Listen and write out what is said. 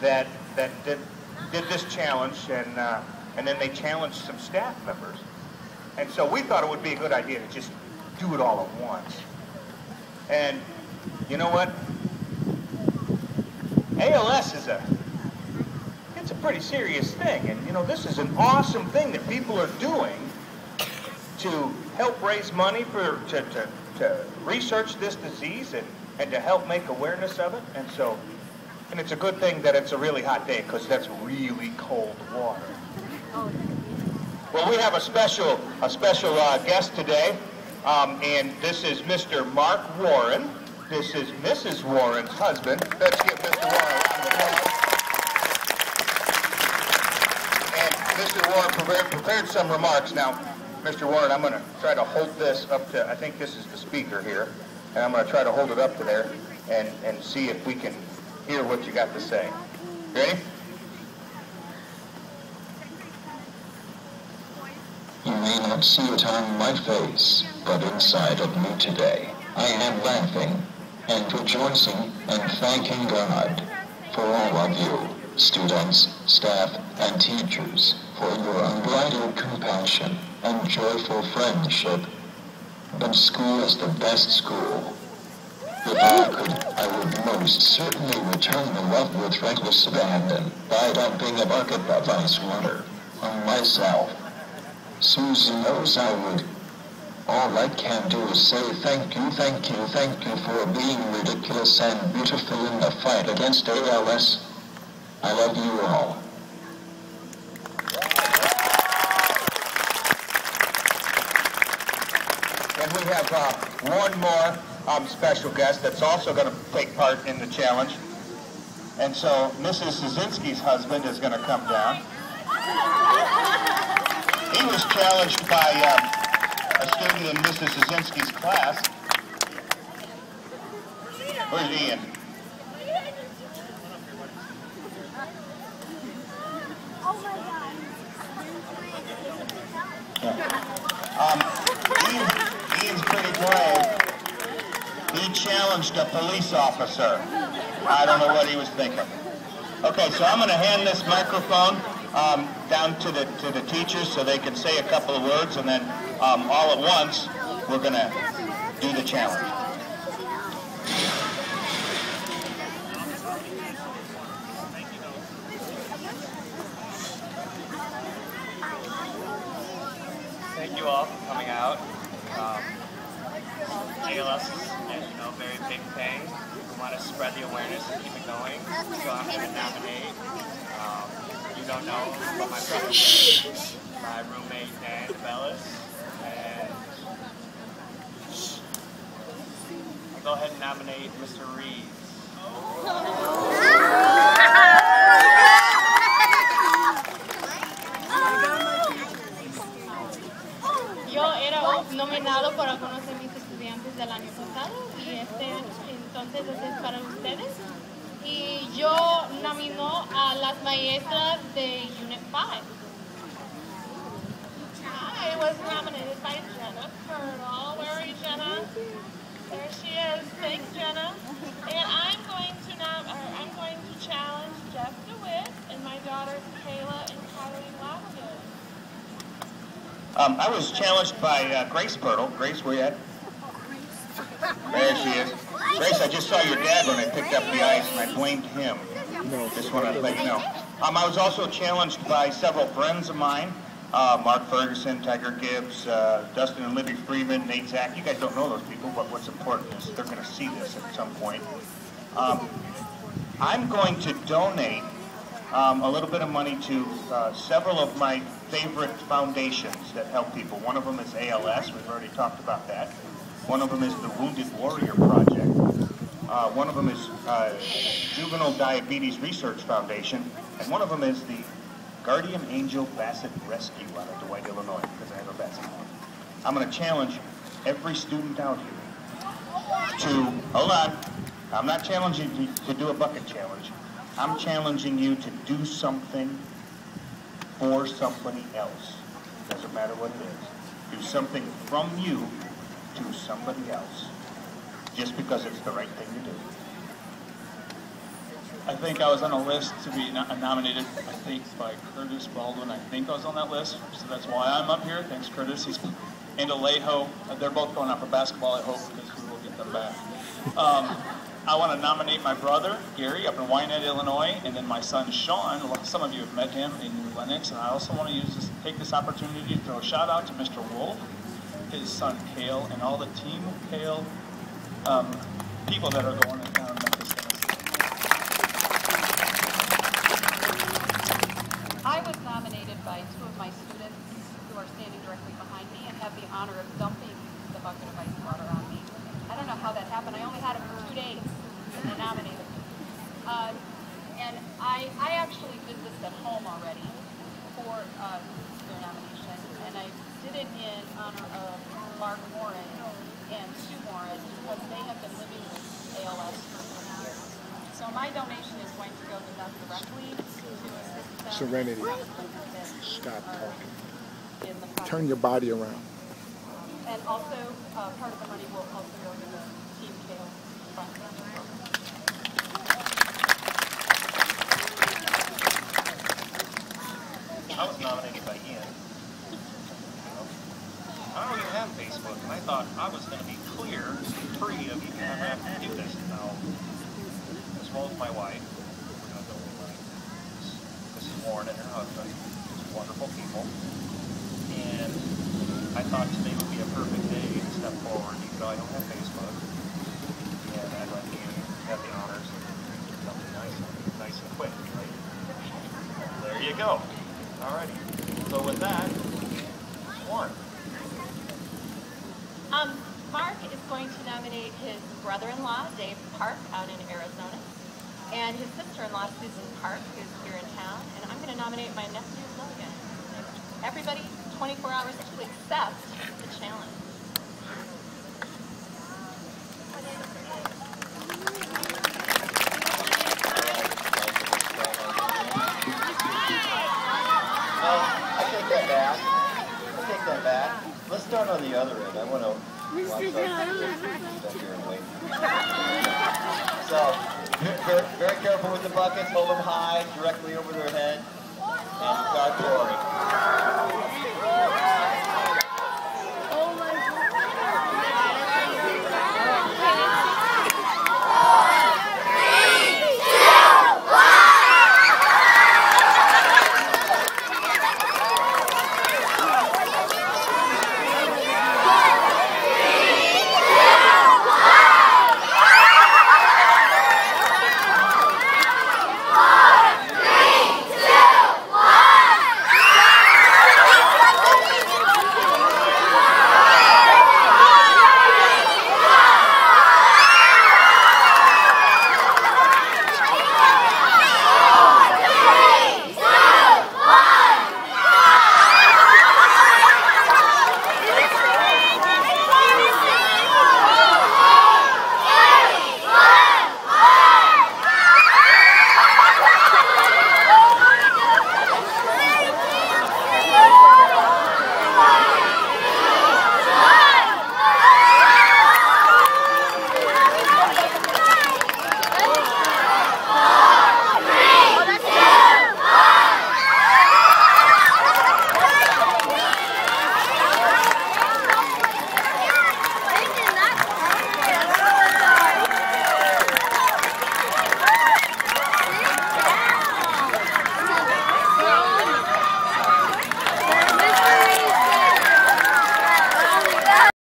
that did this challenge, and then they challenged some staff members. And so we thought it would be a good idea to just do it all at once. And you know what? ALS is it's a pretty serious thing. And you know, this is an awesome thing that people are doing to help raise money to research this disease and to help make awareness of it. And it's a good thing that it's a really hot day, because that's really cold water. Well, we have a special guest today, and this is Mr. Mark Warren. This is Mrs. Warren's husband. Let's give Mr. Warren a round of applause. And Mr. Warren prepared some remarks. Now, Mr. Warren, I'm going to try to hold this up to, I think this is the speaker here, and I'm going to try to hold it up to there and see if we can hear what you got to say. Ready? You may not see it on my face, but inside of me today, I am laughing and rejoicing and thanking God for all of you, students, staff, and teachers, for your unbridled compassion and joyful friendship. But school is the best school. If I could, I would most certainly return the love with reckless abandon by dumping a bucket of ice water on myself. Susie knows I would. All I can do is say thank you for being ridiculous and beautiful in the fight against ALS. I love you all. And we have one more special guest that's also going to take part in the challenge. And so Mrs. Szynski's husband is going to come down. He was challenged by a student in Mrs. Szynski's class. Where's Ian? Ian's pretty brave. He challenged a police officer. I don't know what he was thinking. Okay, so I'm going to hand this microphone down to the teachers so they can say a couple of words, and then all at once we're going to do the challenge. Thank you all for coming out. ALS is, as you know, a very big thing. We want to spread the awareness and keep it going. So I'm going to nominate, you don't know, but my brother, my roommate Dan Bellis, and I'll go ahead and nominate Mr. Reeves. Yo era nominado por algunos de mis estudiantes del año pasado y este año, entonces es para ustedes. Y yo nomino a las maestras de Unit 5. I was nominated by Jenna Purdle. Where are you, Jenna? There she is. Thanks, Jenna. And I'm going to challenge Jeff DeWitt and my daughters Kayla and Kylie Lavender. I was challenged by Grace Purdle. Grace, where you at? There she is. Grace, I just saw your dad when I picked up the ice, and I blamed him. Just want to let you know. I was also challenged by several friends of mine. Mark Ferguson, Tiger Gibbs, Dustin and Libby Freeman, Nate Zach. You guys don't know those people, but what's important is they're going to see this at some point. I'm going to donate a little bit of money to several of my favorite foundations that help people. One of them is ALS. We've already talked about that. One of them is the Wounded Warrior Project. One of them is Juvenile Diabetes Research Foundation. And one of them is the Guardian Angel Basset Rescue out of Dwight, Illinois, because I have a basset. I'm going to challenge every student out here to, hold on, I'm not challenging you to do a bucket challenge. I'm challenging you to do something for somebody else. Doesn't matter what it is. Do something from you to somebody else, just because it's the right thing to do. I think I was on a list to be nominated, I think, by Curtis Baldwin. I think I was on that list, so that's why I'm up here. Thanks, Curtis. And Alejo. They're both going out for basketball, I hope, because we will get them back. I want to nominate my brother, Gary, up in Wynette, Illinois, and then my son, Sean. Some of you have met him in New Lenox, and I also want to take this opportunity to throw a shout out to Mr. Wolf, his son, Kale, and all the team Kale people that are going down in Memphis, Tennessee. I was nominated by two of my students who are standing directly behind me and have the honor of dumping the bucket of ice water on me. I don't know how that happened. I only had it for 2 days and they nominated me. And I actually did this at home already for their nomination, and I did it in honor of Mark Warren and Sue Warren because they have been living with ALS for 20 years. So my donation is going to go to them directly to assist them. Serenity. Stop talking. Turn your body around. And also, part of the money will also go to the Team Kale Fund. I was nominated by Ian. I don't even have Facebook, and I thought I was going to be clear, free of even ever having to do this. Now, as well as my wife, we're going to go with Mrs. Warren and her husband, wonderful people. And I thought today would be a perfect day to step forward, even though I don't have Facebook. And I'd let Ian have the honors of something nice and quick, right? There you go. Alrighty. So with that, Warren. Mark is going to nominate his brother-in-law, Dave Park, out in Arizona, and his sister-in-law, Susan Park, who's here in town, and I'm going to nominate my nephew, Logan. Everybody, 24 hours to accept the challenge. I take that back. Let's start on the other end. I want to watch our stuff here and wait. So, very careful with the buckets. Hold them high, directly over their head, and God glory.